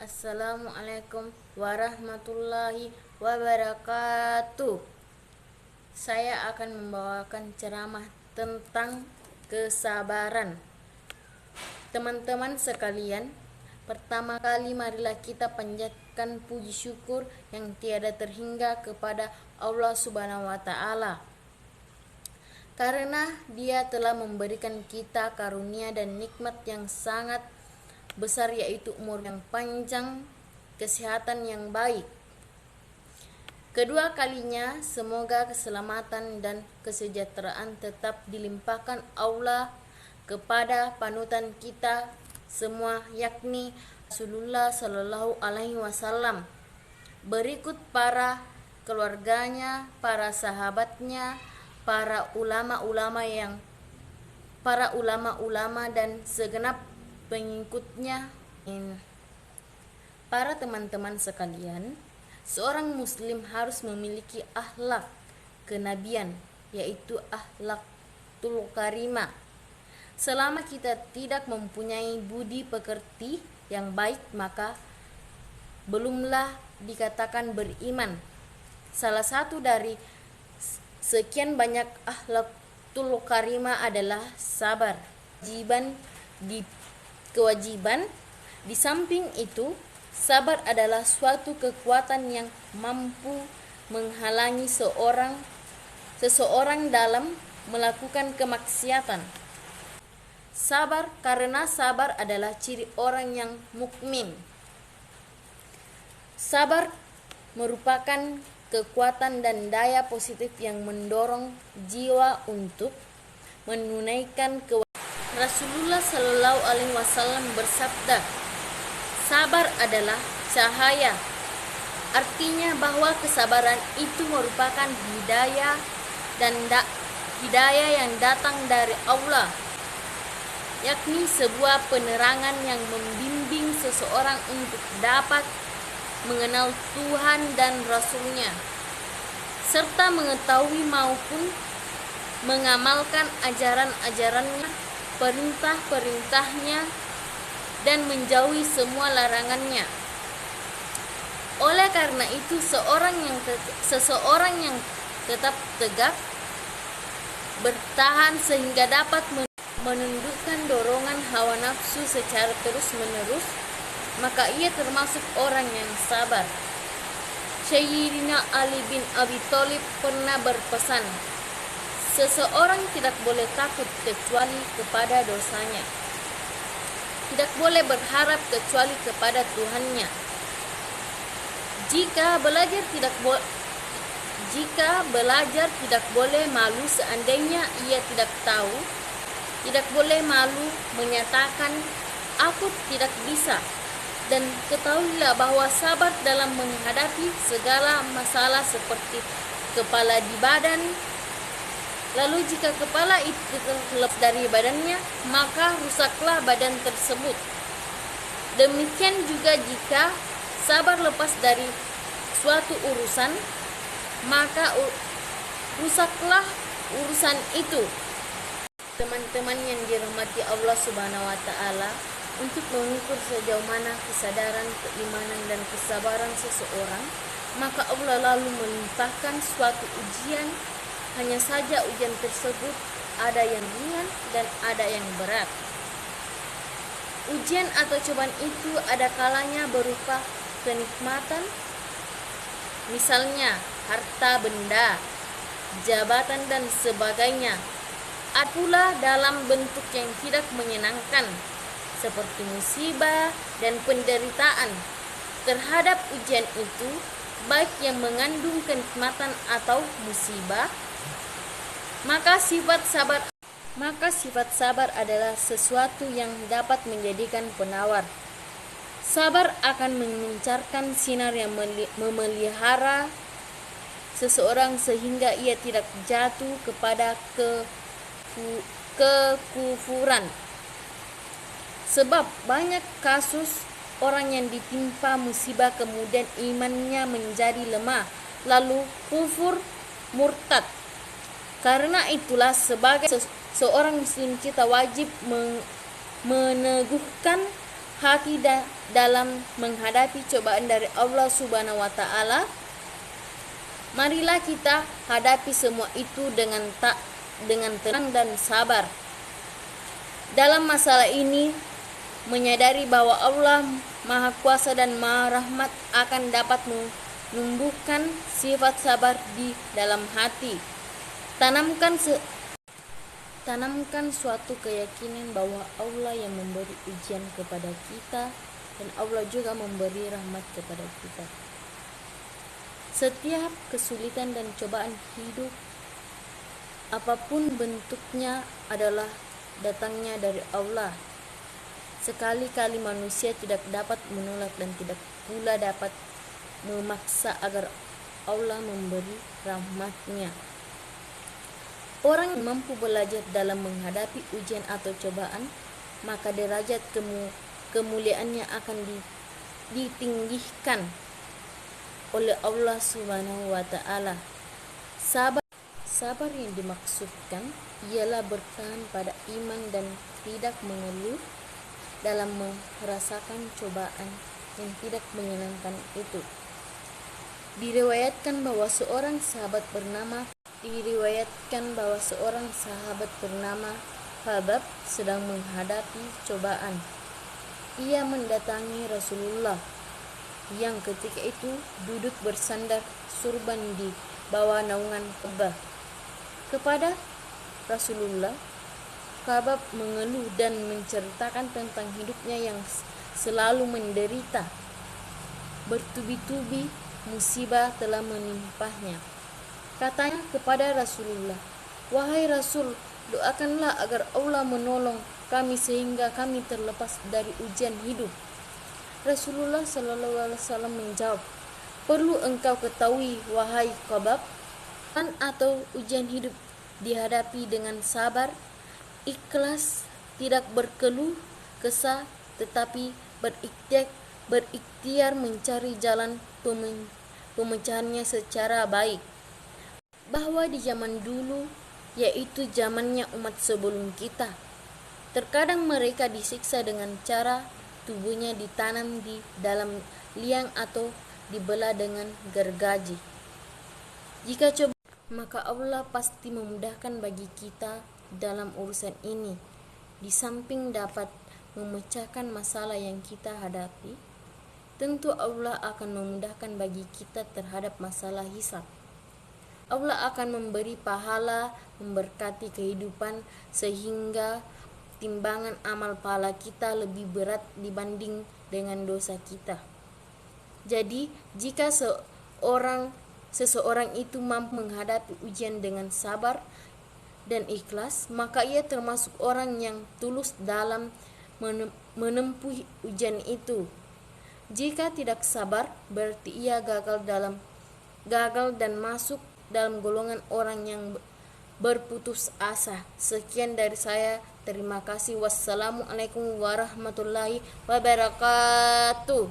Assalamualaikum warahmatullahi wabarakatuh. Saya akan membawakan ceramah tentang kesabaran. Teman-teman sekalian, pertama kali marilah kita panjatkan puji syukur yang tiada terhingga kepada Allah Subhanahu wa taala. Karena Dia telah memberikan kita karunia dan nikmat yang sangat besar, yaitu umur yang panjang, kesehatan yang baik. Kedua kalinya, semoga keselamatan dan kesejahteraan tetap dilimpahkan Allah kepada panutan kita semua, yakni Rasulullah Shallallahu Alaihi Wasallam. Berikut para keluarganya, para sahabatnya, para ulama dan segenap pengikutnya. Para teman-teman sekalian, seorang muslim harus memiliki akhlak kenabian, yaitu akhlakul karimah. Selama kita tidak mempunyai budi pekerti yang baik, maka belumlah dikatakan beriman. Salah satu dari sekian banyak akhlakul karimah adalah sabar. Kewajiban. Di samping itu, sabar adalah suatu kekuatan yang mampu menghalangi seseorang dalam melakukan kemaksiatan. Sabar, karena sabar adalah ciri orang yang mukmin. Sabar merupakan kekuatan dan daya positif yang mendorong jiwa untuk menunaikan kewajiban. Rasulullah Shallallahu Alaihi Wasallam bersabda, sabar adalah cahaya. Artinya bahwa kesabaran itu merupakan hidayah yang datang dari Allah, yakni sebuah penerangan yang membimbing seseorang untuk dapat mengenal Tuhan dan Rasul-Nya, serta mengetahui maupun mengamalkan ajaran-ajarannya, perintah-perintahnya, dan menjauhi semua larangannya. Oleh karena itu, seseorang yang tetap tegak bertahan sehingga dapat menundukkan dorongan hawa nafsu secara terus-menerus, maka ia termasuk orang yang sabar. Sayyidina Ali bin Abi Thalib pernah berpesan, seseorang tidak boleh takut kecuali kepada dosanya, tidak boleh berharap kecuali kepada Tuhannya. Jika belajar tidak boleh malu seandainya ia tidak tahu, tidak boleh malu menyatakan aku tidak bisa. Dan ketahuilah bahwa sabar dalam menghadapi segala masalah seperti kepala di badan. Lalu jika kepala itu terlepas dari badannya, maka rusaklah badan tersebut. Demikian juga jika sabar lepas dari suatu urusan, maka rusaklah urusan itu. Teman-teman yang dirahmati Allah Subhanahu wa taala, untuk mengukur sejauh mana kesadaran, keimanan, dan kesabaran seseorang, maka Allah lalu melimpahkan suatu ujian. Hanya saja ujian tersebut ada yang ringan dan ada yang berat. Ujian atau cobaan itu ada kalanya berupa kenikmatan, misalnya harta benda, jabatan, dan sebagainya. Ada pula dalam bentuk yang tidak menyenangkan, seperti musibah dan penderitaan. Terhadap ujian itu, baik yang mengandung kenikmatan atau musibah, maka sifat sabar adalah sesuatu yang dapat menjadikan penawar. Sabar akan memancarkan sinar yang memelihara seseorang sehingga ia tidak jatuh kepada kekufuran. Sebab banyak kasus orang yang ditimpa musibah kemudian imannya menjadi lemah, lalu kufur, murtad. Karena itulah sebagai seorang muslim kita wajib meneguhkan hati dalam menghadapi cobaan dari Allah Subhanahu wa taala, marilah kita hadapi semua itu dengan tenang dan sabar. Dalam masalah ini, menyadari bahwa Allah Maha Kuasa dan Maha Rahmat akan dapat menumbuhkan sifat sabar di dalam hati. Tanamkan suatu keyakinan bahwa Allah yang memberi ujian kepada kita dan Allah juga memberi rahmat kepada kita. Setiap kesulitan dan cobaan hidup, apapun bentuknya, adalah datangnya dari Allah. Sekali-kali manusia tidak dapat menolak dan tidak pula dapat memaksa agar Allah memberi rahmat-Nya. Orang yang mampu belajar dalam menghadapi ujian atau cobaan, maka derajat kemuliaannya akan ditinggikan oleh Allah Subhanahu wa taala. Sabar yang dimaksudkan ialah bertahan pada iman dan tidak mengeluh dalam merasakan cobaan yang tidak menyenangkan itu. Diriwayatkan bahwa seorang sahabat bernama Khabab sedang menghadapi cobaan. Ia mendatangi Rasulullah yang ketika itu duduk bersandar surban di bawah naungan Ka'bah. Kepada Rasulullah, Khabab mengeluh dan menceritakan tentang hidupnya yang selalu menderita. Bertubi-tubi musibah telah menimpahnya. Katanya kepada Rasulullah, "Wahai Rasul, doakanlah agar Allah menolong kami sehingga kami terlepas dari ujian hidup." Rasulullah SAW menjawab, "Perlu engkau ketahui, wahai Khabab, atau ujian hidup dihadapi dengan sabar, ikhlas, tidak berkeluh kesah, tetapi berikhtiar mencari jalan pemecahannya secara baik. Bahwa di zaman dulu, yaitu zamannya umat sebelum kita, terkadang mereka disiksa dengan cara tubuhnya ditanam di dalam liang atau dibelah dengan gergaji. Jika coba, maka Allah pasti memudahkan bagi kita dalam urusan ini. Di samping dapat memecahkan masalah yang kita hadapi, tentu Allah akan memudahkan bagi kita terhadap masalah hisab. Allah akan memberi pahala, memberkati kehidupan sehingga timbangan amal pahala kita lebih berat dibanding dengan dosa kita. Jadi, jika seseorang itu mampu menghadapi ujian dengan sabar dan ikhlas, maka ia termasuk orang yang tulus dalam menempuh ujian itu. Jika tidak sabar, berarti ia gagal dan masuk dalam golongan orang yang berputus asa. Sekian dari saya. Terima kasih. Wassalamualaikum warahmatullahi wabarakatuh.